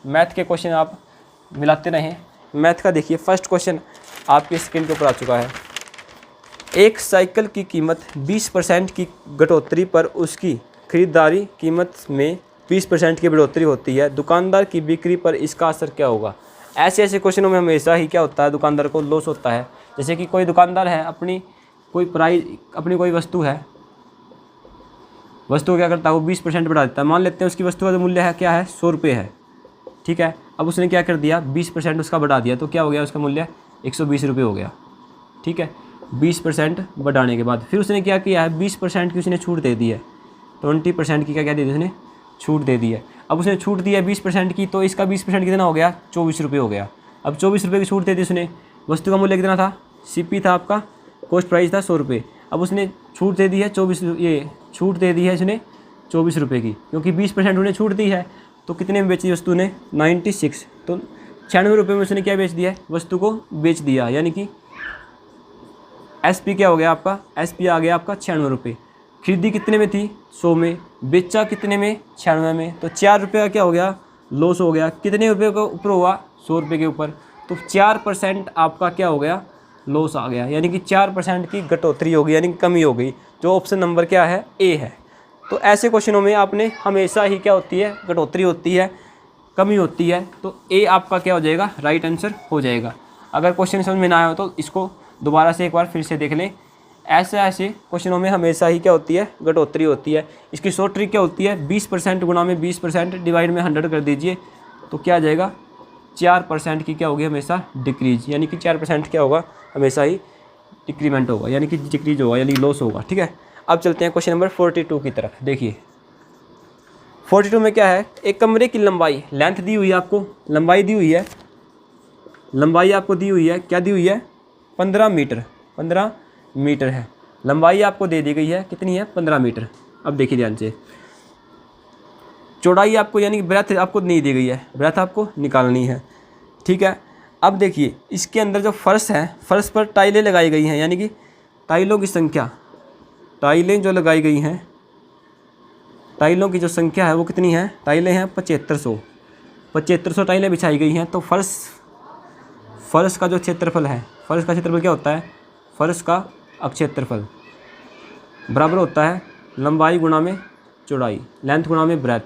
Math के question आप मिलाते रहें। मैथ का देखिए फर्स्ट क्वेश्चन आपके स्क्रीन के ऊपर आ चुका है। एक साइकिल की कीमत 20% की घटोतरी पर उसकी खरीदारी कीमत में 20% की बढ़ोतरी होती है, दुकानदार की बिक्री पर इसका असर क्या होगा। ऐसे ऐसे क्वेश्चनों में हमेशा ही क्या होता है, दुकानदार को लॉस होता है। जैसे कि कोई दुकानदार है, अपनी कोई वस्तु है, वस्तु क्या करता है वो 20% बढ़ा देता है। मान लेते हैं उसकी वस्तु का जो मूल्य है क्या है, 100 रुपये है, ठीक है। अब उसने क्या कर दिया, 20% उसका बढ़ा दिया, तो क्या हो गया, उसका मूल्य 120 रुपये हो गया, ठीक है। 20% बढ़ाने के बाद फिर उसने क्या किया है, 20% की उसने छूट दे दी है, 20% की क्या दे दी उसने, छूट दे दी है। अब उसने छूट दी है 20% की, तो इसका 20% कितना हो गया, 24 रुपये हो गया। अब 24 रुपये की छूट दे दी उसने, वस्तु का मूल्य कितना था, CP था आपका, कॉस्ट प्राइस था 100 रुपये। अब उसने छूट दे दी है छूट दे दी है इसने 24 रुपये की, क्योंकि 20% उन्हें छूट दी है। तो कितने में बेची वस्तु ने, 96, तो 96 रुपये में उसने क्या बेच दिया है, वस्तु को बेच दिया। यानी कि SP क्या हो गया आपका, SP आ गया आपका 96 रुपये। खरीदी कितने में थी, 100 में, बेचा कितने में, 96 में, तो 4 रुपये का क्या हो गया, लॉस हो गया। कितने रुपये के ऊपर हुआ, 100 रुपये के ऊपर, तो 4% आपका क्या हो गया, लॉस आ गया। यानी कि 4% की घटोतरी हो गई, यानी कि कमी हो गई, जो ऑप्शन नंबर क्या है, A है। तो ऐसे क्वेश्चनों में आपने हमेशा ही क्या होती है, घटोतरी होती है, कमी होती है, तो A आपका क्या हो जाएगा, राइट आंसर हो जाएगा। अगर क्वेश्चन समझ में ना आया हो तो इसको दोबारा से एक बार फिर से देख लें। ऐसे क्वेश्चनों में हमेशा ही क्या होती है, घटोतरी होती है। इसकी शॉर्ट ट्रिक क्या होती है, 20% गुणा में 20% डिवाइड में 100 कर दीजिए, तो क्या आ जाएगा, 4% की क्या होगी हमेशा डिक्रीज, यानी कि 4% क्या होगा, हमेशा ही डिक्रीमेंट होगा, यानी कि डिक्रीज होगा, यानी लॉस होगा, ठीक है। अब चलते हैं क्वेश्चन नंबर 42 की तरफ। देखिए 42 में क्या है, एक कमरे की लंबाई, लेंथ दी हुई है आपको, लंबाई दी हुई है, लंबाई आपको दी हुई है, क्या दी हुई है, 15 मीटर, 15 मीटर है। लंबाई आपको दे दी गई है, कितनी है, 15 मीटर। अब देखिए ध्यान से, चौड़ाई आपको यानी कि ब्रेथ आपको नहीं दी गई है, ब्रेथ आपको निकालनी है, ठीक है। अब देखिए इसके अंदर जो फर्श है, फर्श पर टाइलें लगाई गई हैं, यानी कि टाइलों की संख्या, टाइलें जो लगाई गई हैं, टाइलों की जो संख्या है वो कितनी है, टाइलें हैं 7500 टाइलें बिछाई गई हैं। तो फर्श का जो क्षेत्रफल है, फर्श का क्षेत्रफल क्या होता है, फर्श का क्षेत्रफल बराबर होता है लंबाई गुणा में चौड़ाई, लेंथ गुणा में ब्रेथ।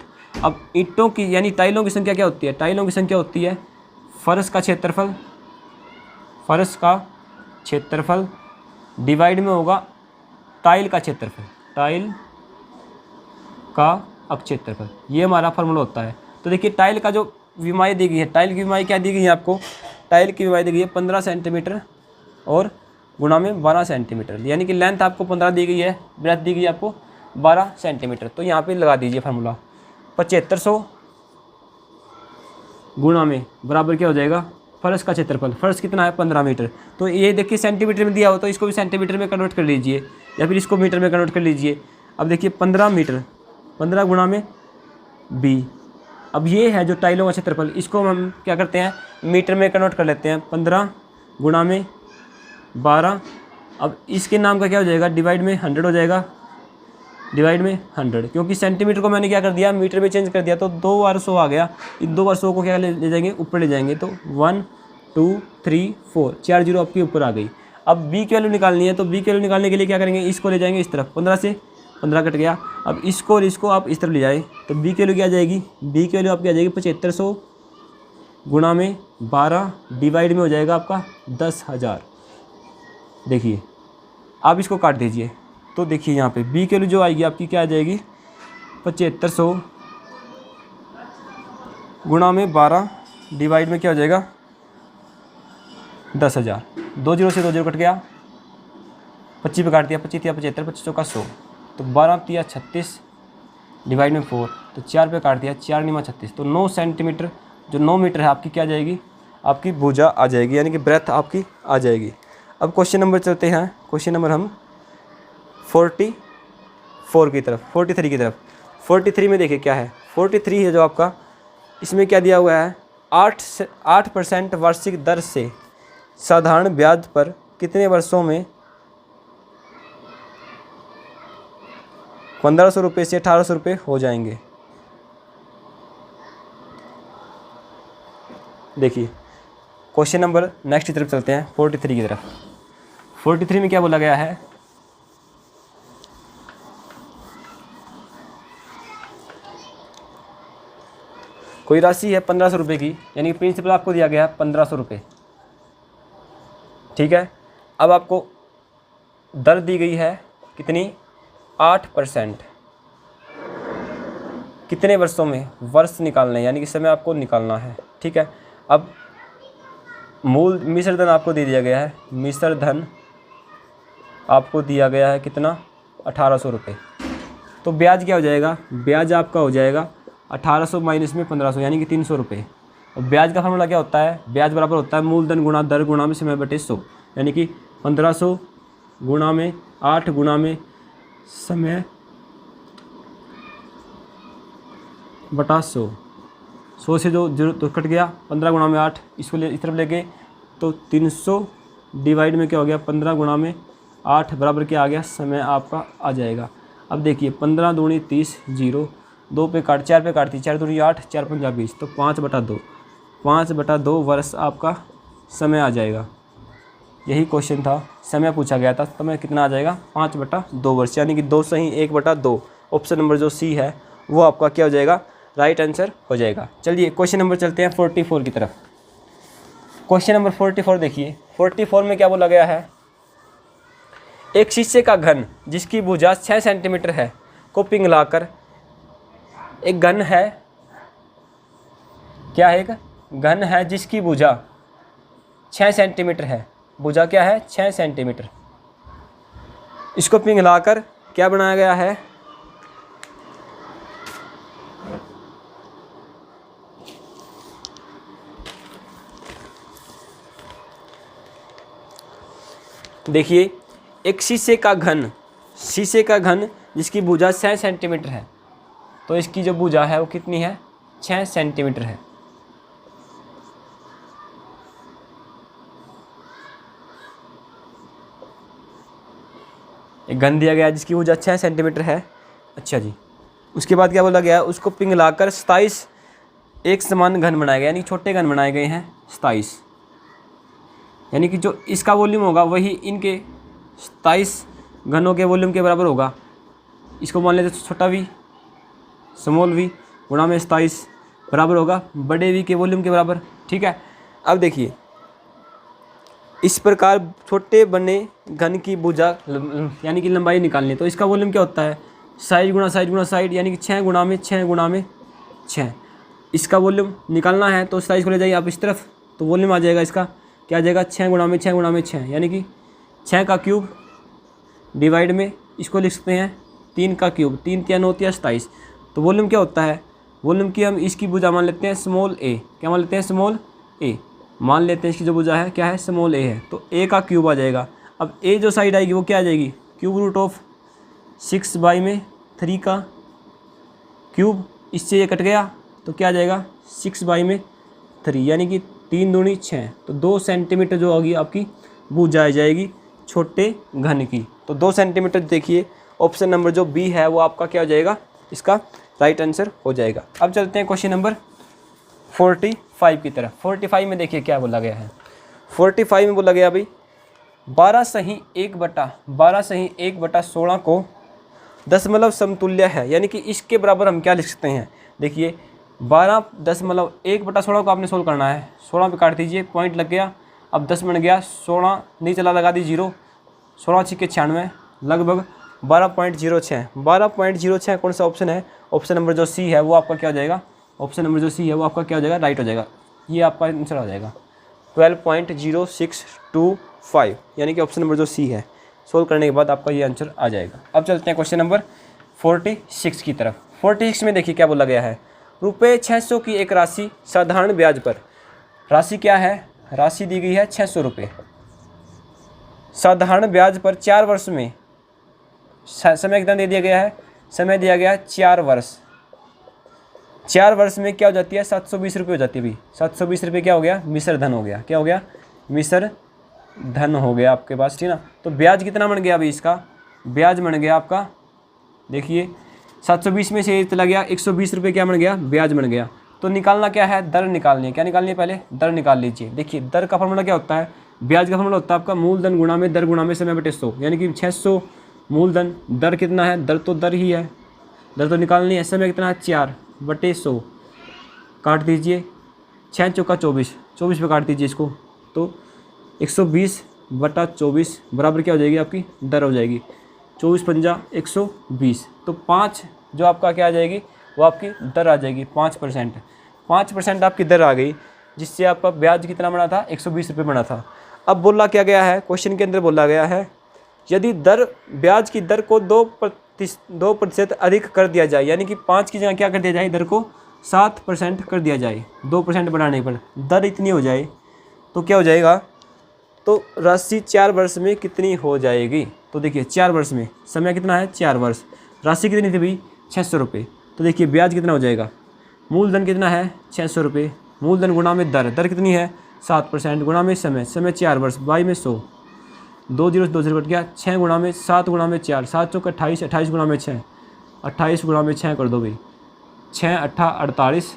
अब ईंटों की यानी टाइलों की संख्या क्या होती है, टाइलों की संख्या होती है फर्श का क्षेत्रफल, फर्श का क्षेत्रफल डिवाइड में होगा टाइल का क्षेत्रफल, टाइल का क्षेत्रफल, ये हमारा फार्मूला होता है। तो देखिए टाइल का जो विमाई दी गई है, टाइल की विमाई क्या दी गई है आपको, टाइल की विमाई दी गई है 15 सेंटीमीटर और गुणा में 12 सेंटीमीटर, यानी कि लेंथ आपको 15 दी गई है, ब्रेथ दी गई है आपको 12 सेंटीमीटर। तो यहाँ पे लगा दीजिए फार्मूला, 7500 गुणा में बराबर क्या हो जाएगा, फर्श का क्षेत्रफल, फर्श कितना है 15 मीटर, तो ये देखिए सेंटीमीटर में दिया हो तो इसको भी सेंटीमीटर में कन्वर्ट कर लीजिए या फिर इसको मीटर में कन्वर्ट कर लीजिए। अब देखिए 15 मीटर, 15 गुणा में B। अब ये है जो टाइलों का क्षेत्रफल, इसको हम क्या करते हैं, मीटर में कन्वर्ट कर लेते हैं, 15 गुणा में 12। अब इसके नाम का क्या हो जाएगा, डिवाइड में 100 हो जाएगा, डिवाइड में 100, क्योंकि सेंटीमीटर को मैंने क्या कर दिया, मीटर में चेंज कर दिया, तो 2 बार 100 आ गया। इन 2 बार 100 को क्या ले जाएंगे, ऊपर ले जाएंगे, तो 1 2 3 4, 4 जीरो आपकी ऊपर आ गई। अब B की वैल्यू निकालनी है, तो B की वैल्यू निकालने के लिए क्या करेंगे, इसको ले जाएंगे इस तरफ, 15 से 15 कट गया। अब इसको और इसको आप इस तरफ ले जाए, तो B की वैल्यू क्या आ जाएगी, B की वैल्यू आपकी आ जाएगी 7500 गुणा में 12 डिवाइड में हो जाएगा आपका 10,000। देखिए आप इसको काट दीजिए, तो देखिए यहाँ पे B की वैल्यू जो आएगी आपकी क्या आ जाएगी, 7500 गुणा में 12 डिवाइड में क्या हो जाएगा 10,000। 2 जीरो से 2 जीरो कट गया, 25 पे काट दिया, 25 या 75, 25 चौका 100, तो 12 तिया 36 डिवाइड में 4, तो 4 पे काट दिया, 4 निमा 36, तो 9 सेंटीमीटर, जो 9 मीटर है आपकी क्या आ जाएगी, आपकी भुजा आ जाएगी, यानी कि ब्रेथ आपकी आ जाएगी। अब क्वेश्चन नंबर चलते हैं, क्वेश्चन नंबर हम 44 की तरफ, 43 की तरफ। 43 में देखिए क्या है, 43 है जो आपका, इसमें क्या दिया हुआ है, 8% वार्षिक दर से साधारण ब्याज पर कितने वर्षों में 1500 रुपये से 1800 रुपये हो जाएंगे। देखिए क्वेश्चन नंबर नेक्स्ट की तरफ चलते हैं, 43 की तरफ। 43 में क्या बोला गया है, कोई राशि है 1500 रुपये की, यानी प्रिंसिपल आपको दिया गया है 1500 रुपये, ठीक है। अब आपको दर दी गई है कितनी, 8%। कितने वर्षों में, वर्ष निकालना है, यानी कि समय आपको निकालना है, ठीक है। अब मूल मिश्र धन आपको दे दिया गया है, मिश्र धन आपको दिया गया है कितना, 1800 रुपये। तो ब्याज क्या हो जाएगा, ब्याज आपका हो जाएगा 1800 माइनस में 1500, यानी कि 300 रुपये। और ब्याज का फार्मूला क्या होता है, ब्याज बराबर होता है मूलधन गुणा दर गुणा में समय बटे 100, यानी कि 1500 गुणा में 8 गुणा में समय बटा 100। 100 से जो 0 तो कट गया, 15 गुणा में 8, इसको इस तरफ ले गए तो 300 डिवाइड में क्या हो गया, 15 गुणा में 8 बराबर क्या आ गया, समय आपका आ जाएगा। अब देखिए 15 दूनी 30, 0 2 पे काट, 4 पे काटती, 4 दूनी 8, 4 पंजा 20, तो 5/2, 5/2 वर्ष आपका समय आ जाएगा। यही क्वेश्चन था, समय पूछा गया था, समय कितना आ जाएगा, 5/2 वर्ष, यानी कि 2 सही 1/2। ऑप्शन नंबर जो सी है वो आपका क्या हो जाएगा, राइट आंसर हो जाएगा। चलिए क्वेश्चन नंबर चलते हैं 44 की तरफ। क्वेश्चन नंबर 44 देखिए, 44 में क्या बोला गया है, एक शीशे का घन जिसकी भुजा 6 सेंटीमीटर है को पिघलाकर, एक घन है, क्या है, एक घन है जिसकी भुजा 6 सेंटीमीटर है, भुजा क्या है, 6 सेंटीमीटर, इसको पिघलाकर क्या बनाया गया है, देखिए एक शीशे का घन जिसकी भुजा 6 सेंटीमीटर है, तो इसकी जो भुजा है वो कितनी है, 6 सेंटीमीटर है। एक घन दिया गया है जिसकी भुजा 6 सेंटीमीटर है, अच्छा जी। उसके बाद क्या बोला गया है, उसको पिघलाकर 27 एक समान घन बनाए गए, यानी छोटे घन बनाए गए हैं 27, यानी कि जो इसका वॉल्यूम होगा वही इनके 27 घनों के वॉल्यूम के बराबर होगा। इसको मान लेते छोटा वी, स्मॉल वी गुणा में 27 बराबर होगा बड़े वी के वॉल्यूम के बराबर, ठीक है। अब देखिए इस प्रकार छोटे बने घन की भुजा यानी कि लंबाई निकालनी, तो इसका वॉल्यूम क्या होता है, साइड गुणा साइड गुणा साइड, यानी कि 6 गुणा में 6 गुणा में 6। इसका वॉल्यूम निकालना है तो साइज को ले जाइए आप इस तरफ, तो वॉल्यूम आ जाएगा इसका, क्या आ जाएगा, 6 गुणा में 6 गुणा में 6, यानी कि 6 का क्यूब डिवाइड में इसको लिख सकते हैं 3 का क्यूब, 3 3 9 27। तो वॉल्यूम क्या होता है, वॉल्यूम की हम इसकी भुजा मान लेते हैं स्मॉल ए, क्या मान लेते हैं, स्मॉल ए मान लेते हैं, इसकी जो भुजा है क्या है, स्मॉल ए है, तो ए का क्यूब आ जाएगा। अब ए जो साइड आएगी वो क्या आ जाएगी, क्यूब रूट ऑफ 6/3 का क्यूब, इससे ये कट गया तो क्या आ जाएगा, 6/3, यानी कि 3 दूनी 6, तो 2 सेंटीमीटर जो होगी आपकी भुजा आ जाएगी छोटे घन की। तो 2 सेंटीमीटर देखिए, ऑप्शन नंबर जो बी है वो आपका क्या हो जाएगा, इसका राइट आंसर हो जाएगा। अब चलते हैं क्वेश्चन नंबर 45 की तरफ। 45 में देखिए क्या बोला गया है, 45 में बोला गया भाई 12 सही 1/16 को दशमलव समतुल्य है, यानी कि इसके बराबर हम क्या लिख सकते हैं, देखिए 12.1/16 को आपने सोल्व करना है, 16 पे काट दीजिए, पॉइंट लग गया, अब 10 बन गया, 16 नहीं चला, लगा दी 0, 16 6 96 लगभग 12.06। 12.06 कौन सा ऑप्शन है, ऑप्शन नंबर जो सी है वो आपका क्या हो जाएगा, ऑप्शन नंबर जो सी है वो आपका क्या हो जाएगा, राइट हो जाएगा, ये आपका आंसर आ जाएगा 12.0625, यानी कि ऑप्शन नंबर जो सी है सोल्व करने के बाद आपका ये आंसर आ जाएगा। अब चलते हैं क्वेश्चन नंबर 46 की तरफ। 46 में देखिए क्या बोला गया है, रुपये 600 की एक राशि साधारण ब्याज पर, राशि क्या है, राशि दी गई है 600 रुपये, साधारण ब्याज पर 4 वर्ष में, समय कितना दे दिया गया है, समय दिया गया है 4 वर्ष, 4 वर्ष में क्या हो जाती है, 720 रुपये हो जाती है भाई, 720 रुपये क्या हो गया, मिश्र धन हो गया, क्या हो गया, मिश्र धन हो गया आपके पास, ठीक ना। तो ब्याज कितना बन गया अभी, इसका ब्याज बन गया आपका, देखिए 720 में से चला गया 120 रुपये क्या बन गया, ब्याज बन गया। तो निकालना क्या है, दर निकालनी है। क्या निकालनी है, पहले दर निकाल लीजिए। देखिए दर का फॉर्मूला क्या होता है, ब्याज का फॉर्मूला होता है आपका मूलधन गुणा में दर गुणा में समय बटे 100, यानी कि 600 मूलधन, दर कितना है, दर तो दर ही है, दर तो निकालनी है। समय कितना है, 4 बटे 100, काट दीजिए, 6 चौका 24, 24 पे काट दीजिए इसको, तो 120 बटा 24 बराबर क्या हो जाएगी, आपकी दर हो जाएगी 24 पंजा 120। तो 5 जो आपका क्या आ जाएगी, वो आपकी दर आ जाएगी 5%। 5% आपकी दर आ गई, जिससे आपका ब्याज कितना बना था, 120 रुपये बना था। अब बोला क्या गया है, क्वेश्चन के अंदर बोला गया है यदि दर ब्याज की दर को 2% अधिक कर दिया जाए, यानी कि 5 की जगह क्या कर दिया जाए, दर को 7% कर दिया जाए, 2% बढ़ाने पर दर इतनी हो जाए तो क्या हो जाएगा, तो राशि 4 वर्ष में कितनी हो जाएगी। तो देखिए 4 वर्ष में, समय कितना है 4 वर्ष, राशि कितनी थी भाई 600 रुपये। तो देखिए ब्याज कितना हो जाएगा, मूलधन कितना है 600 रुपये, मूलधन गुणा में दर, दर कितनी है 7% गुणा में समय, समय 4 वर्ष, बाई में 100, 2 जीरो 2 जीरो कट गया, 6 गुणा में 7 गुणा में 4, 7 चौक 28, 28 गुणा में 6, 28 गुणा में 6 कर दो भाई, 6 अट्ठा 48,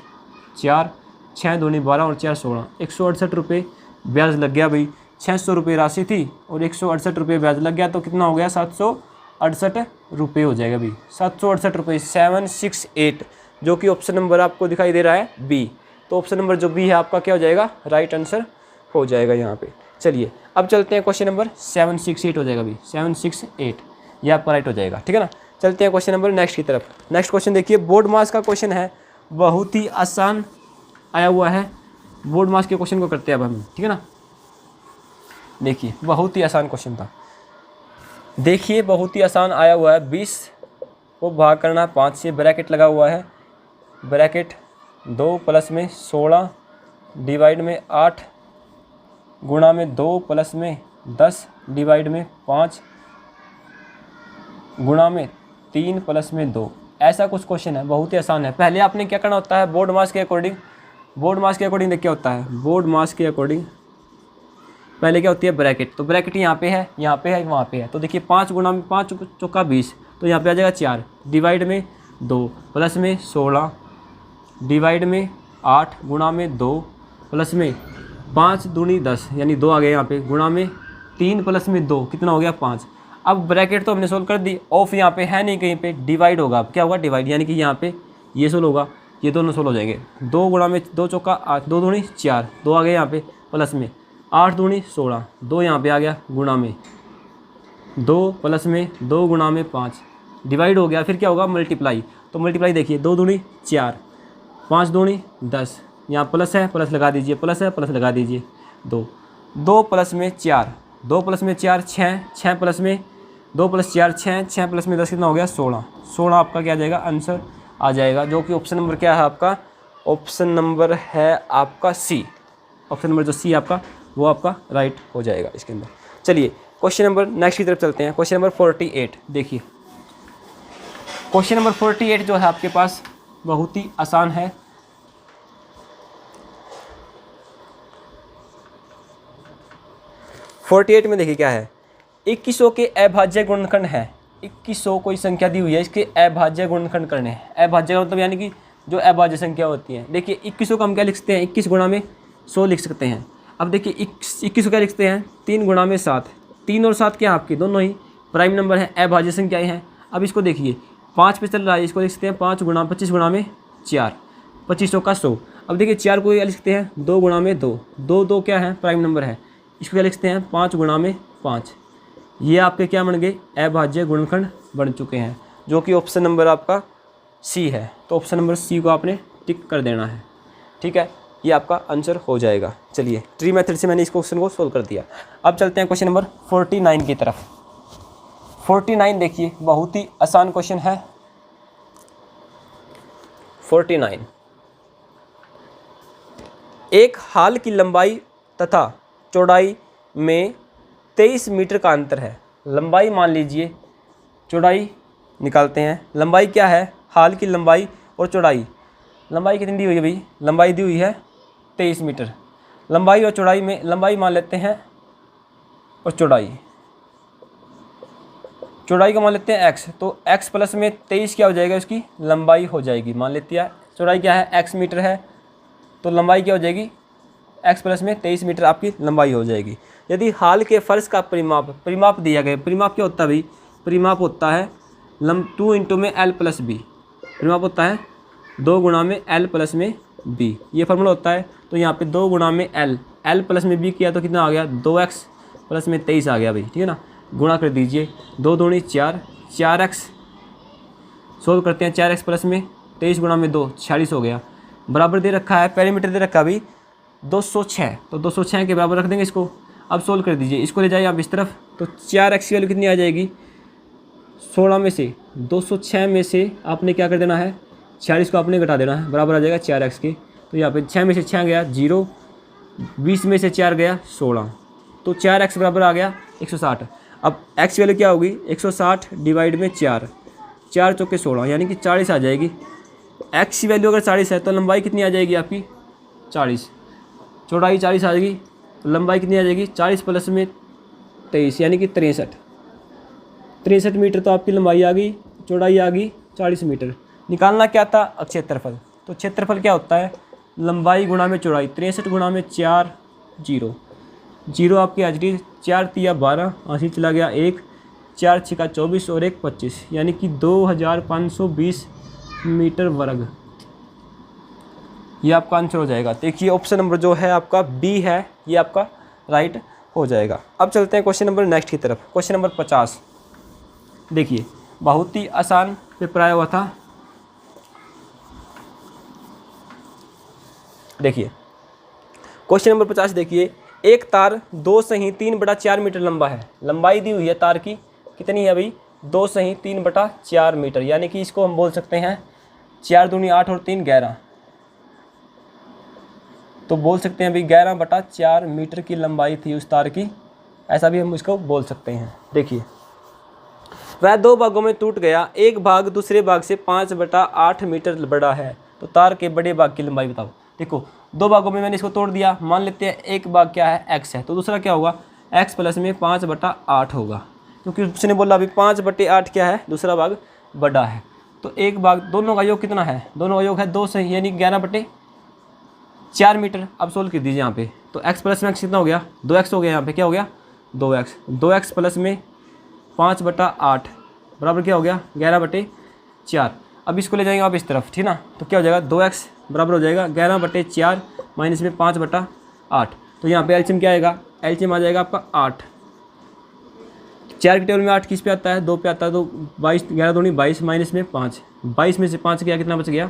4 6 दूनी 12 और 4 16, 168 रुपये ब्याज लग गया भाई। 600 रुपये राशि थी और 168 रुपये ब्याज लग गया, तो कितना हो गया 768 रुपये हो जाएगा भाई, 768 रुपये 768, जो कि ऑप्शन नंबर आपको दिखाई दे रहा है बी। तो ऑप्शन नंबर जो बी है आपका क्या हो जाएगा, राइट आंसर हो जाएगा यहाँ पे। चलिए अब चलते हैं क्वेश्चन नंबर 768 हो जाएगा भाई, 768 ये आपका राइट हो जाएगा, ठीक है ना। चलते हैं क्वेश्चन नंबर नेक्स्ट की तरफ। नेक्स्ट क्वेश्चन देखिए, बोर्ड मास का क्वेश्चन है, बहुत ही आसान आया हुआ है। बोर्ड मास के क्वेश्चन को करते हैं अब हम, ठीक है ना। देखिए बहुत ही आसान क्वेश्चन था, देखिए बहुत ही आसान आया हुआ है। 20 को भाग करना 5 से, ब्रैकेट लगा हुआ है, ब्रैकेट 2 प्लस में 16 डिवाइड में 8 गुणा में 2 प्लस में 10 डिवाइड में 5 गुणा में 3 प्लस में 2, ऐसा कुछ क्वेश्चन है, बहुत ही आसान है। पहले आपने क्या करना होता है, बोर्ड मास के अकॉर्डिंग, बोर्ड मास के अकॉर्डिंग क्या होता है, बोर्ड मास के अकॉर्डिंग पहले क्या होती है ब्रैकेट, तो ब्रैकेट यहाँ पे है, यहाँ पे है, वहाँ पे है। तो देखिए 5 गुणा में 5 चौका 20, तो यहाँ पे आ जाएगा 4 डिवाइड में 2 प्लस में 16 डिवाइड में 8 गुणा में 2 प्लस में 5 दूनी 10, यानी 2 आ गया यहाँ पे, गुणा में 3 प्लस में 2 कितना हो गया 5। अब ब्रैकेट तो हमने सोल्व कर दी, ऑफ यहाँ पे है नहीं कहीं पे, डिवाइड होगा, अब क्या होगा डिवाइड, यानी कि यहाँ पे ये सोल्व होगा, ये दोनों सोल्व हो जाएंगे। 2 गुणा में 2 चौका 8, 2 दूनी 4, 2 आ गया यहाँ पे, प्लस में 8 दूनी 16, 2 यहाँ पे आ गया, गुणा में 2 प्लस में 2 गुणा में 5 डिवाइड हो गया, फिर क्या होगा मल्टीप्लाई, तो मल्टीप्लाई देखिए 2 दूनी 4, 5 दूनी 10, यहाँ प्लस है प्लस लगा दीजिए, प्लस है प्लस लगा दीजिए, 2 प्लस में 4, 2 प्लस में 4 6, 6 प्लस में 2 प्लस 4 6, 6 प्लस में 10 कितना हो गया 16, 16 आपका क्या आ जाएगा आंसर आ जाएगा, जो कि ऑप्शन नंबर क्या है आपका, ऑप्शन नंबर है आपका सी, ऑप्शन नंबर जो सी आपका वो आपका राइट हो जाएगा इसके अंदर। चलिए क्वेश्चन नंबर नेक्स्ट की तरफ चलते हैं, क्वेश्चन नंबर 48। देखिए क्वेश्चन नंबर 48 जो है आपके पास बहुत ही आसान है। फोर्टी में देखिए क्या है, 2100 के अभाज्य गुणनखंड है, 2100 कोई संख्या दी हुई है, इसके अभाज्य गुणनखंड करने हैं। अभाज्य का मतलब यानी कि जो अभाज्य संख्या होती है। देखिए 2100 का हम क्या लिख सकते हैं, 21 गुणा में 100 लिख सकते हैं। अब देखिए 2100 क्या लिखते हैं, 3 गुणा में 7, 3 और 7 क्या आपकी दोनों ही प्राइम नंबर हैं, अभाज्य संख्याएँ हैं। अब इसको देखिए 5 पे चल रहा है, इसको लिख सकते हैं 5 गुणा 25 गुणा में 4, 2500 का 100। अब देखिए 4 को क्या लिख सकते हैं, 2 गुणा में 2, 2 क्या है प्राइम नंबर है, इसको क्या लिख सकते हैं 5 गुणा में 5। ये आपके क्या बन गए, अभाज्य गुणनखंड बन चुके हैं, जो कि ऑप्शन नंबर आपका सी है। तो ऑप्शन नंबर सी को आपने टिक कर देना है, ठीक है, ये आपका आंसर हो जाएगा। चलिए ट्री मेथड से मैंने इस क्वेश्चन को सोल्व कर दिया। अब चलते हैं क्वेश्चन नंबर 49 की तरफ। 49 देखिए बहुत ही आसान क्वेश्चन है। 49, एक हाल की लंबाई तथा चौड़ाई में 23 मीटर का अंतर है। लंबाई मान लीजिए, चौड़ाई निकालते हैं। लंबाई क्या है, हाल की लंबाई और चौड़ाई। लंबाई कितनी दी हुई है भाई, लंबाई दी हुई है 23 मीटर। लंबाई और चौड़ाई में लंबाई मान लेते हैं और चौड़ाई को मान लेते हैं x, तो x प्लस में 23 क्या हो जाएगा, उसकी लंबाई हो जाएगी, मान लेती है। चौड़ाई क्या है x मीटर है, तो लंबाई क्या हो जाएगी, x प्लस में 23 मीटर आपकी लंबाई हो जाएगी। यदि हाल के फर्श का परिमाप दिया गया, परिमाप क्या होता है भाई, परिमाप होता है 2 इंटू में l प्लस बी, परिमाप होता है 2 गुणा में l प्लस में b, ये फार्मूला होता है। तो यहाँ पे 2 गुणा में l प्लस में b किया तो कितना आ गया, 2x प्लस में 23 आ गया भाई, ठीक है ना। गुणा कर दीजिए, 2 दूनी 4, 4x सोल्व करते हैं, 4x प्लस में 23 गुणा में 2, 46 हो गया। बराबर दे रखा है, पेरीमीटर दे रखा है भाई 206, तो 206 के बराबर रख देंगे इसको। अब सोल्व कर दीजिए, इसको ले जाइए आप इस तरफ, तो 4x की वैल्यू कितनी आ जाएगी, 16 में से 206 में से आपने क्या कर देना है, 46 को आपने घटा देना है, बराबर आ जाएगा 4x के। तो यहाँ पे 6 में से 6 गया 0, 20 में से 4 गया 16, तो 4x बराबर आ गया 160। अब x वैल्यू क्या होगी, 160 डिवाइड में 4, 4 चौके 16 यानी कि 40 आ जाएगी। x की वैल्यू अगर 40 है तो लंबाई कितनी आ जाएगी आपकी 40, चौड़ाई 40 आ जाएगी, तो लंबाई कितनी आ जाएगी 40 प्लस में 23 यानी कि 63 मीटर। तो आपकी लंबाई आ गई, चौड़ाई आ गई 40 मीटर। निकालना क्या था, क्षेत्रफल। तो क्षेत्रफल क्या होता है, लंबाई गुणा में चौड़ाई, 63 गुणा में 4, 0 आपकी हाजिरी, 4 तिया 12, आंसी चला गया 1, 4 छिका 24 और 1 25 यानी कि 2520 मीटर वर्ग। ये आपका आंसर हो जाएगा। देखिए ऑप्शन नंबर जो है आपका बी है, ये आपका राइट हो जाएगा। अब चलते हैं क्वेश्चन नंबर नेक्स्ट की तरफ। क्वेश्चन नंबर 50 देखिए, बहुत ही आसान पेपर आया हुआ था। देखिए क्वेश्चन नंबर 50 देखिए, एक तार 2 सही 3/4 मीटर लंबा है। लंबाई दी हुई है तार की, कितनी है भाई, 2 सही 3/4 मीटर, यानी कि इसको हम बोल सकते हैं 4 दूनी 8 और 3 11, तो बोल सकते हैं भाई 11/4 मीटर की लंबाई थी उस तार की, ऐसा भी हम इसको बोल सकते हैं। देखिए वह 2 भागों में टूट गया, एक भाग दूसरे भाग से 5/8 मीटर बड़ा है, तो तार के बड़े भाग की लंबाई बताओ। देखो 2 भागों में मैंने इसको तोड़ दिया, मान लेते हैं एक भाग क्या है x है, तो दूसरा क्या होगा x प्लस में 5/8 होगा, क्योंकि उसने बोला अभी 5/8 क्या है, दूसरा भाग बड़ा है। तो एक भाग, दोनों का योग कितना है, दोनों का योग है 2 सही यानी 11/4 मीटर। अब सोल्व कर दीजिए यहाँ पे, तो x प्लस में x कितना हो गया, 2x हो गया, यहाँ पे क्या हो गया 2x प्लस में 5/8 बराबर क्या हो गया 11/4। अब इसको ले जाएंगे आप इस तरफ, ठीक ना, तो क्या हो जाएगा 2x बराबर हो जाएगा 11/4 माइनस में 5/8। तो यहाँ पे एलसीएम क्या आएगा, एलसीएम आ जाएगा आपका 8। 4 के टेबल में 8 किस पे आता है, 2 पे आता है, तो 22, 11 दूनी 22 माइनस में 5, 22 में से 5 गया कितना बच गया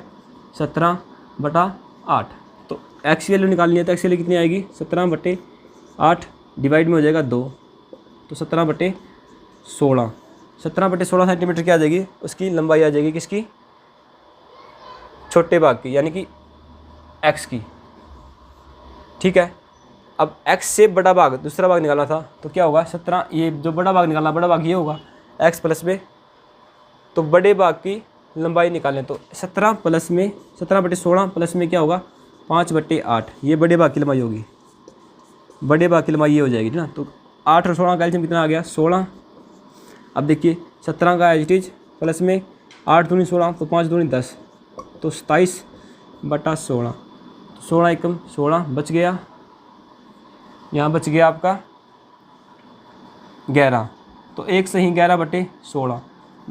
17/8। तो एक्स की वैल्यू निकालनी है, तो एक्स की वैल्यू कितनी आएगी 17/8 डिवाइड में हो जाएगा 2, तो 17/16, 17/16 सेंटीमीटर क्या आ जाएगी, उसकी लंबाई आ जाएगी किसकी, छोटे भाग की यानी कि x की, ठीक है। अब x से बड़ा भाग दूसरा भाग निकालना था, तो क्या होगा 17, ये जो बड़ा भाग निकालना, बड़ा भाग ये होगा x प्लस में, तो बड़े भाग की लंबाई निकालें, तो 17 प्लस में 17/16 प्लस में क्या होगा 5/8, ये बड़े भाग की लंबाई होगी, बड़े भाग की लंबाई ये हो जाएगी ना। तो 8 और 16 का एलसीएम कितना आ गया 16। अब देखिए 17 का एज प्लस में 8 दूनी 16, तो 5 दूनी 10, तो 27/16, 16 एकम 16 बच गया, यहाँ बच गया आपका 11, तो एक सही 11/16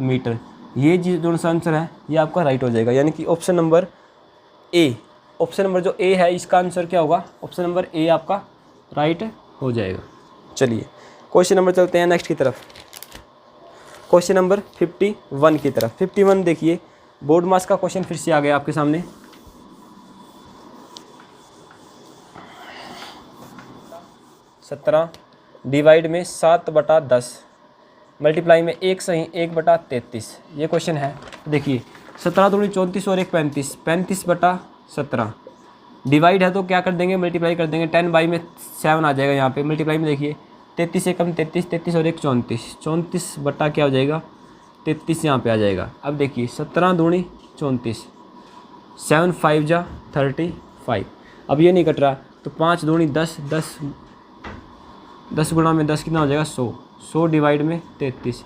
मीटर। ये जो आंसर है ये आपका राइट हो जाएगा, यानी कि option number A, option number जो ए है इसका आंसर क्या होगा, ऑप्शन नंबर ए आपका राइट हो जाएगा। चलिए क्वेश्चन नंबर चलते हैं नेक्स्ट की तरफ, क्वेश्चन नंबर 51 की तरफ। 51 देखिए, बोर्ड मास का क्वेश्चन फिर से आ गया आपके सामने। सत्रह डिवाइड में 7/10 मल्टीप्लाई में 1 सही 1/33, ये क्वेश्चन है। देखिए 17 दूनी 34 और 1 35, 35/17 डिवाइड है तो क्या कर देंगे, मल्टीप्लाई कर देंगे, 10 बाई में 7 आ जाएगा यहाँ पे, मल्टीप्लाई में देखिए 33 एकम 33, 33 और 1 34, 34 बटा क्या हो जाएगा 33 यहाँ पे आ जाएगा। अब देखिए 17 दूनी 34, 7 5 जा 35, अब ये नहीं कट रहा, तो 5 दूनी 10, 10 गुणा में 10 कितना हो जाएगा 100, 100 डिवाइड में 33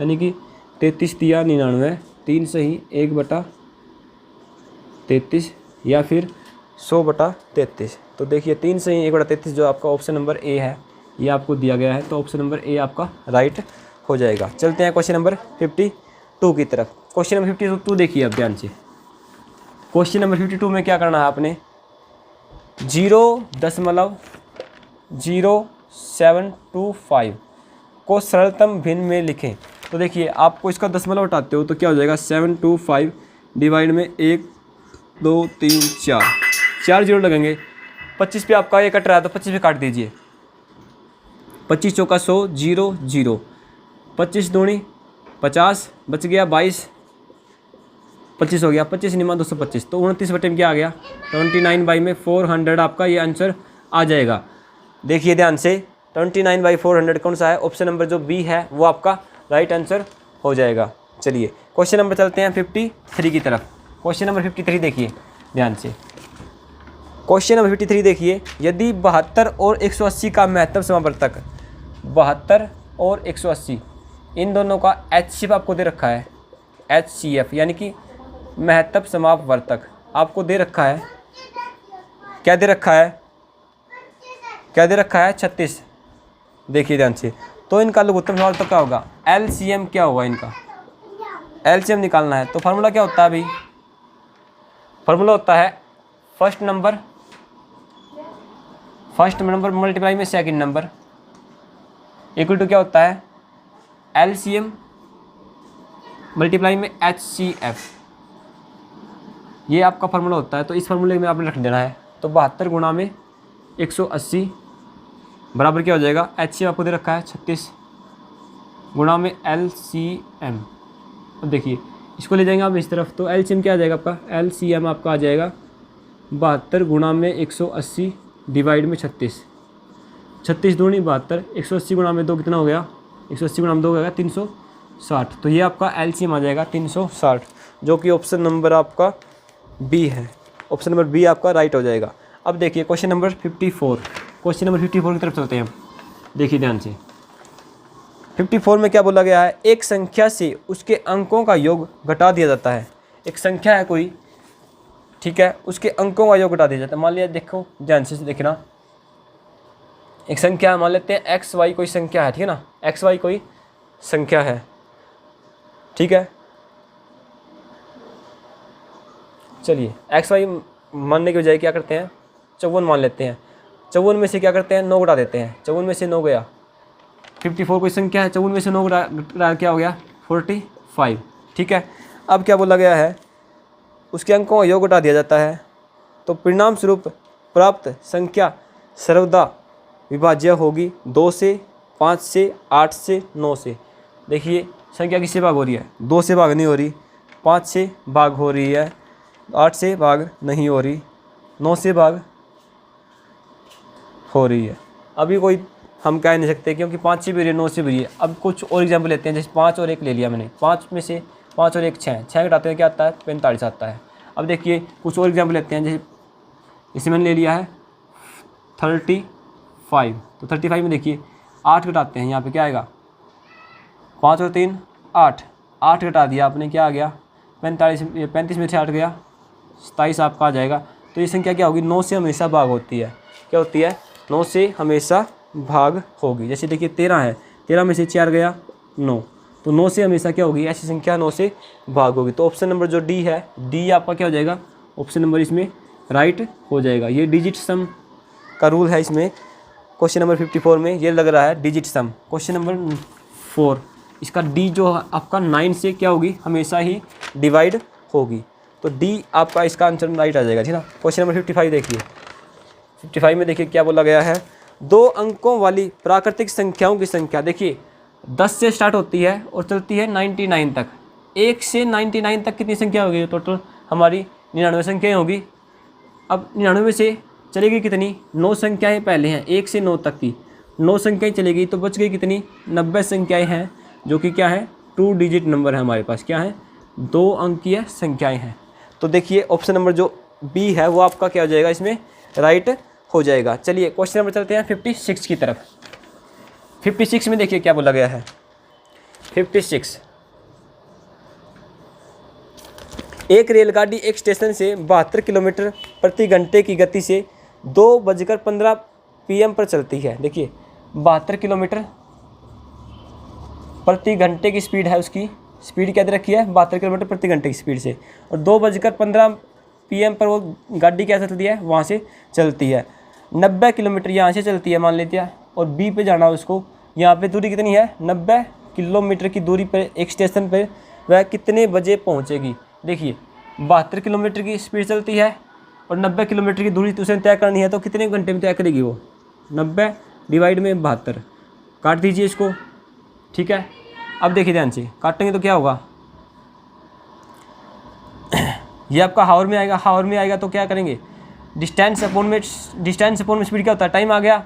यानी कि 33 तिया 99, 3 सही 1/33 या फिर 100/33। तो देखिए 3 से 1/33 जो आपका ऑप्शन नंबर ए है ये आपको दिया गया है, तो ऑप्शन नंबर ए आपका राइट हो जाएगा। चलते हैं क्वेश्चन नंबर 52 की तरफ। क्वेश्चन नंबर 52 देखिए अब ध्यान से। क्वेश्चन नंबर 52 में क्या करना है आपने, 0.0725 को सरलतम भिन्न में लिखें। तो देखिए आपको इसका दशमलव हटाते हो तो क्या हो जाएगा, 725 डिवाइड में 1 2 3 4 जीरो लगेंगे। 25 पे आपका ये कट रहा है तो 25 पे काट दीजिए। 25 चौका 100 0 0, 25 दूनी 50 बच गया 22, 25 हो गया, 25 निमा 225, तो 29 में क्या आ गया 29/400 आपका ये आंसर आ जाएगा। देखिए ध्यान से 29/400 कौन सा है, ऑप्शन नंबर जो बी है वो आपका राइट आंसर हो जाएगा। चलिए क्वेश्चन नंबर चलते हैं 53 की तरफ। क्वेश्चन नंबर 53 देखिए ध्यान से। क्वेश्चन नंबर 53 देखिए, यदि 72 और 180 का महत्तम समावर्तक 72 और 180 इन दोनों का HCF आपको दे रखा है, HCF यानी कि महत्तम समावर्तक आपको दे रखा है, क्या दे रखा है, क्या दे रखा है 36। देखिए ध्यान से, तो इनका लघुत्तम समावर्तक क्या होगा, LCM क्या होगा, इनका LCM निकालना है। तो फार्मूला क्या होता है अभी, फार्मूला होता है फर्स्ट नंबर मल्टीप्लाई में सेकंड नंबर इक्वल टू क्या होता है, LCM मल्टीप्लाई में HCF, ये आपका फार्मूला होता है। तो इस फार्मूले में आपने रख देना है। तो 72 गुणा में 180 बराबर क्या हो जाएगा, HCF आपको दे रखा है 36 गुणा में LCM। अब देखिए इसको ले जाएंगे आप इस तरफ, तो LCM क्या आ जाएगा आपका, LCM आपका आ जाएगा 72 गुणा में 180 डिवाइड में 36, 36 दूनी 72, 180 गुणा में 2 कितना हो गया, 180 गुणा में 2 हो गया 360। तो ये आपका LCM आ जाएगा 360, जो कि ऑप्शन नंबर आपका बी है। ऑप्शन नंबर बी आपका राइट हो जाएगा। अब देखिए क्वेश्चन नंबर 54, क्वेश्चन नंबर 54 की तरफ चलते हैं। देखिए ध्यान से 54 में क्या बोला गया है, एक संख्या से उसके अंकों का योग घटा दिया जाता है। एक संख्या है कोई, ठीक है, उसके अंकों का योग घटा दिया जाता है। मान लिया, देखो ध्यान से देखना, एक संख्या मान लेते हैं XY कोई संख्या है, ठीक है ना, XY कोई संख्या है, ठीक है। चलिए XY मानने के बजाय क्या करते हैं 54 मान लेते हैं। 54 में से क्या करते हैं 9 घटा देते हैं। 54 में से 9 गया, 54 कोई संख्या है, 54 में से 9 घटा क्या हो गया 45, ठीक है। अब क्या बोला गया है, उसके अंकों का योग घटा दिया जाता है। तो परिणाम स्वरूप प्राप्त संख्या सर्वदा विभाज्य होगी 2 से, 5 से, 8 से, 9 से। देखिए संख्या किससे भाग हो रही है, 2 से भाग नहीं हो रही, 5 से भाग हो रही है, 8 से भाग नहीं हो रही, 9 से भाग हो रही है। अभी कोई हम कह नहीं सकते क्योंकि 5 से भी रही है, 9 से भी रही है। अब कुछ और एग्जाम्पल लेते हैं, जैसे 5 और 1 ले लिया मैंने, 5 में से 5 और 1 6 घटाते हैं क्या आता है 45 आता है। अब देखिए कुछ और एग्जाम्पल लेते हैं, जैसे इसे मैंने ले लिया है 35, तो 35 में देखिए 8 घटाते हैं, यहाँ पे क्या आएगा 5 और 3 8, 8 घटा दिया आपने, क्या आ गया 35 में से 8 गया 27 आपका आ जाएगा। तो ये संख्या क्या होगी, 9 से हमेशा भाग होती है, क्या होती है 9 से हमेशा भाग होगी। जैसे देखिए 13 है, 13 में से 4 गया 9, तो 9 से हमेशा क्या होगी, ऐसी संख्या 9 से भाग होगी। तो ऑप्शन नंबर जो डी है, डी आपका क्या हो जाएगा, ऑप्शन नंबर इसमें राइट हो जाएगा। ये डिजिट सम का रूल है इसमें, क्वेश्चन नंबर 54 में ये लग रहा है डिजिट सम। क्वेश्चन नंबर 4, इसका डी जो आपका 9 से क्या होगी, हमेशा ही डिवाइड होगी। तो डी आपका इसका आंसर राइट आ जाएगा, ठीक ना। क्वेश्चन नंबर 55 देखिए, 55 में देखिए क्या बोला गया है, 2 अंकों वाली प्राकृतिक संख्याओं की संख्या, देखिए 10 से स्टार्ट होती है और चलती है 99 तक। 1 से 99 तक कितनी संख्या होगी, टोटल हमारी 99 संख्याएँ होगी। अब 99 में से चलेगी कितनी, 9 संख्याएँ पहले हैं, 1 से 9 तक की 9 संख्याएँ चलेगी, तो बच गई कितनी 90 संख्याएँ हैं, जो कि क्या है 2 डिजिट नंबर है हमारे पास, क्या है 2 अंकीय संख्याएँ हैं। तो देखिए ऑप्शन नंबर जो बी है वो आपका क्या हो जाएगा, इसमें राइट हो जाएगा। चलिए क्वेश्चन नंबर चलते हैं 56 की तरफ। 56 में देखिए क्या बोला गया है, एक रेलगाड़ी एक स्टेशन से 72 किलोमीटर प्रति घंटे की गति से 2:15 PM पर चलती है। देखिए 72 किलोमीटर प्रति घंटे की स्पीड है, उसकी स्पीड क्या दे रखी है 72 किलोमीटर प्रति घंटे की स्पीड से, और 2:15 PM पर वो गाड़ी क्या चलती है, वहाँ से चलती है। 90 किलोमीटर यहाँ से चलती है मान लेते हैं, और बी पे जाना उसको। यहाँ पे दूरी कितनी है 90 किलोमीटर की दूरी पर एक स्टेशन पर वह कितने बजे पहुँचेगी। देखिए 72 किलोमीटर की स्पीड चलती है और 90 किलोमीटर की दूरी उसे तय करनी है, तो कितने घंटे में तय करेगी वो 90 डिवाइड में 72, काट दीजिए इसको। ठीक है, अब देखिए ध्यान से काटेंगे तो क्या होगा, ये आपका हावर में आएगा। हावर में आएगा तो क्या करेंगे, डिस्टेंस अपॉन में स्पीड क्या होता है, टाइम आ गया।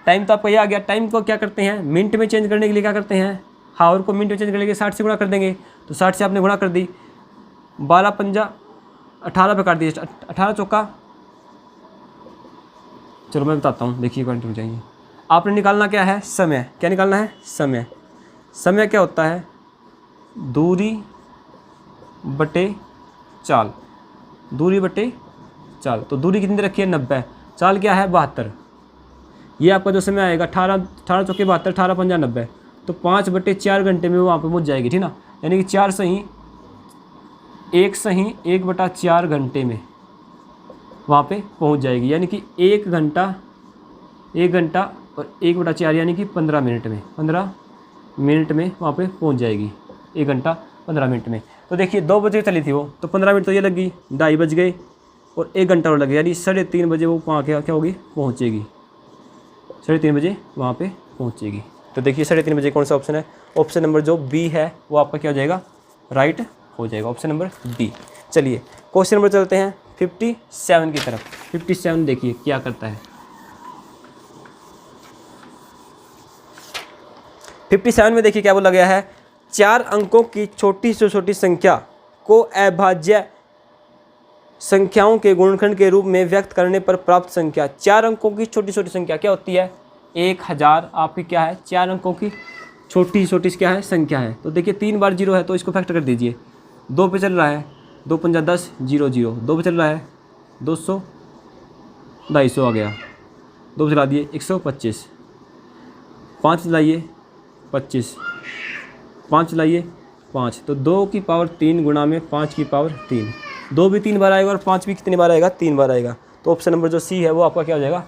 टाइम तो आपका ये आ गया। टाइम को क्या करते हैं मिनट में चेंज करने के लिए क्या करते हैं, हावर को मिनट में चेंज करने के लिए 60 से गुणा कर देंगे। तो 60 से आपने गुणा कर दी, 12 पंजा 18 पे काट दीजिए, 18 चौका, चलो मैं बताता हूँ, देखिए कंटिन्यू जाइए। आपने निकालना क्या है समय, क्या निकालना है समय। समय क्या होता है दूरी बटे चाल, दूरी बटे चाल। तो दूरी कितनी रखी है 90, चाल क्या है 72। ये आपका जो समय आएगा 18 चौके 72, 18 पंजा 90, तो 5/4 घंटे में वो वहाँ पे पहुँच जाएगी। ठीक ना, यानी कि 4 सही 1/4 घंटे में वहाँ पे पहुँच जाएगी। यानी कि 1 घंटा और 1/4 यानी कि 15 मिनट में वहाँ पे पहुँच जाएगी। 1 घंटा 15 मिनट में। तो देखिए 2 बजे चली थी वो, तो 15 मिनट तो ये लग गई, 2:30 बज गए और 1 घंटा और लग गया, यानी 3:30 बजे वो वहाँ क्या होगी पहुँचेगी, 3:30 बजे वहाँ पे पहुँचेगी। तो देखिए 3:30 बजे कौन सा ऑप्शन है, ऑप्शन नंबर जो बी है वो आपका क्या हो जाएगा राइट हो जाएगा, ऑप्शन नंबर बी। चलिए क्वेश्चन नंबर चलते हैं 57 की तरफ। 57 देखिए क्या करता है। 57 में देखिए क्या बोला गया है, 4 अंकों की छोटी से छोटी संख्या को अभाज्य संख्याओं के गुणनखंड के रूप में व्यक्त करने पर प्राप्त संख्या। 4 अंकों की छोटी छोटी संख्या क्या होती है 1000, आपकी क्या है 4 अंकों की छोटी छोटी क्या है संख्या है। तो देखिए 3 बार 0 है तो इसको फैक्टर कर दीजिए। 2 पे चल रहा है 2 पंजा 10 0 0, 2 पे चल रहा है 200 250 आ गया, 2 पे चला दिए 125, 5 चलाइए 25, 5 चलाइए 5, तो 2 की पावर 3 गुणा में 5 की पावर 3, 2 भी 3 बार आएगा और 5 भी कितनी बार आएगा 3 बार आएगा। तो ऑप्शन नंबर जो सी है वो आपका क्या हो जाएगा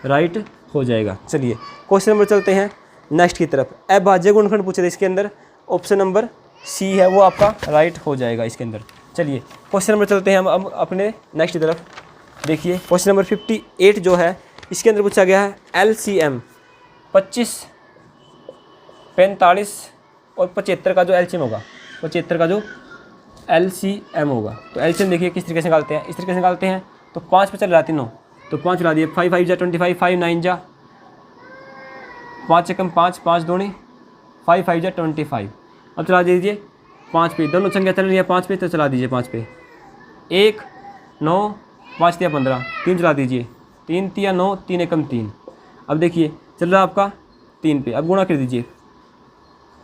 राइट हो जाएगा। चलिए क्वेश्चन नंबर चलते हैं नेक्स्ट की तरफ। अभाज्य गुणनखंड पूछे थे इसके अंदर, ऑप्शन नंबर सी है वो आपका राइट हो जाएगा इसके अंदर। चलिए क्वेश्चन नंबर चलते हैं हम अब अपने नेक्स्ट की तरफ। देखिए क्वेश्चन नंबर 58 जो है इसके अंदर पूछा गया है LCM 25, 45 और 75 का जो LCM होगा, 75 का जो LCM होगा। तो LCM देखिए किस तरीके से निकालते हैं, इस तरीके से निकालते हैं। तो 5 पे चल रहा है तीनों, तो 5 चला दिए, 5 5 जा 25, 5 9 जा 5 एकम 5, 5 दूनी 5 5 जा 25। अब चला दीजिए 5 पे, दोनों संख्या चल रही है 5 पे, तो चला दीजिए 5 पे, 1 9 5 तिया 15, 3 चला दीजिए, 3 तिया 9, 3 एकम 3। अब देखिए चल रहा है आपका 3 पे, अब गुणा कर दीजिए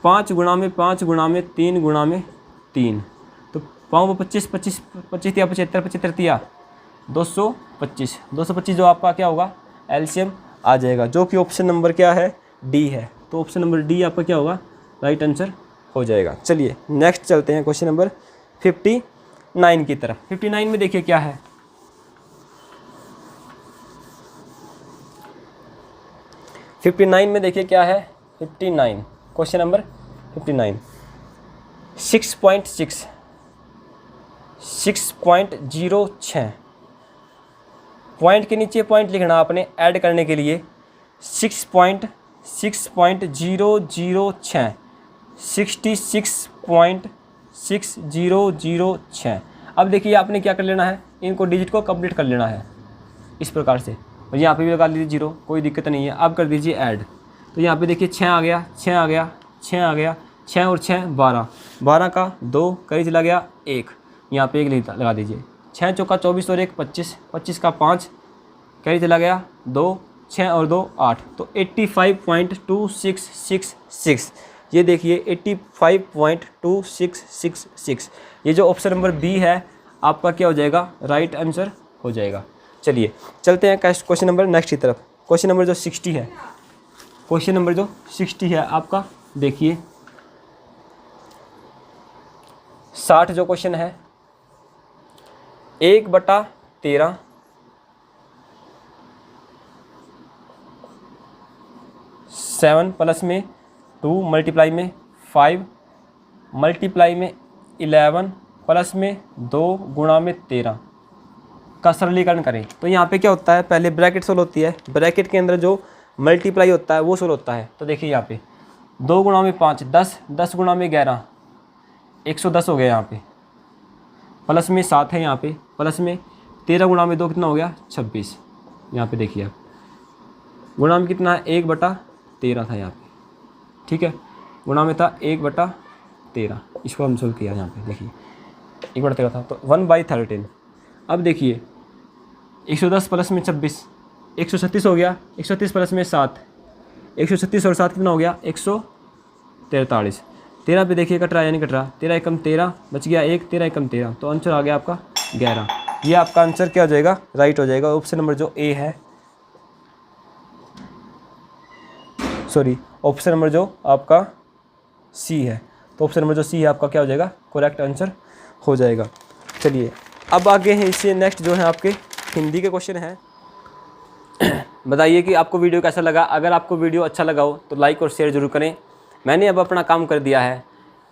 5 गुणा में 5 गुणा में 3 गुणा में 3, तो 5 25 25 25 तिया 75, 75 तिया 225, 225 जो आपका क्या होगा LCM आ जाएगा, जो कि ऑप्शन नंबर क्या है डी है। तो ऑप्शन नंबर डी आपका क्या होगा राइट आंसर हो जाएगा। चलिए नेक्स्ट चलते हैं क्वेश्चन नंबर 59 की तरफ। 59 में देखिए क्या है, क्वेश्चन नंबर 59 6.06 पॉइंट के नीचे पॉइंट लिखना आपने ऐड करने के लिए 6.006 66.6006। अब देखिए आपने क्या कर लेना है, इनको डिजिट को कंप्लीट कर लेना है इस प्रकार से, और यहाँ पे भी लगा लीजिए 0, कोई दिक्कत नहीं है। अब कर दीजिए ऐड, तो यहाँ पे देखिए 6 आ गया 6 आ गया 6 आ गया, 6 और 6 12, 12 का 2 कहीं चला गया 1, यहाँ पे 1 लगा दीजिए, 6 चौका 24 और 1 25, 25 का 5 कहीं चला गया 2, 6 और 2 8, तो 85.2666। ये देखिए 85.2666, ये जो ऑप्शन नंबर बी है आपका क्या हो जाएगा, राइट आंसर हो जाएगा। चलिए चलते हैं क्वेश्चन नंबर नेक्स्ट की तरफ। क्वेश्चन नंबर जो 60 है, क्वेश्चन नंबर जो 60 है आपका, देखिए 60 जो क्वेश्चन है, 1/13 7 प्लस में 2 मल्टीप्लाई में 5 मल्टीप्लाई में 11 प्लस में 2 गुणा में 13 का सरलीकरण करें। तो यहाँ पे क्या होता है, पहले ब्रैकेट सोल्व होती है, ब्रैकेट के अंदर जो मल्टीप्लाई होता है वो सोल्व होता है। तो देखिए यहाँ पे 2 गुणा में 5 10, 10 गुणा में 11 110 हो गया यहाँ पे, प्लस में 7 है यहाँ पे, प्लस में 13 गुणा में 2 कितना हो गया 26। यहाँ पे देखिए आप गुणा में कितना है 1/13 था यहाँ पे, ठीक है, गुणा में था 1/13, इसको हम सोल्व किया यहाँ पे, देखिए 1/13 था तो 1/13। अब देखिए 110 प्लस में 26 136 हो गया, 136 प्लस में 7 136 और 7 कितना हो गया 143। 13 पे देखिए कट रहा है या नहीं कट रहा, 13 एकम 13 बच गया 1, 13 एकम 13, तो आंसर आ गया आपका 11। ये आपका आंसर क्या हो जाएगा, राइट हो जाएगा। ऑप्शन नंबर जो ए है, सॉरी ऑप्शन नंबर जो आपका सी है, तो ऑप्शन नंबर जो सी है आपका क्या हो जाएगा, करेक्ट आंसर हो जाएगा। चलिए अब आगे हैं इससे नेक्स्ट जो है आपके हिंदी के क्वेश्चन हैं। बताइए कि आपको वीडियो कैसा लगा। अगर आपको वीडियो अच्छा लगा हो तो लाइक और शेयर जरूर करें। मैंने अब अपना काम कर दिया है,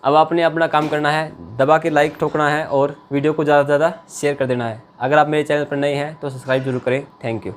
अब आपने अपना काम करना है, दबा के लाइक ठोकना है और वीडियो को ज़्यादा से ज़्यादा शेयर कर देना है। अगर आप मेरे चैनल पर नए हैं तो सब्सक्राइब जरूर करें। Thank you.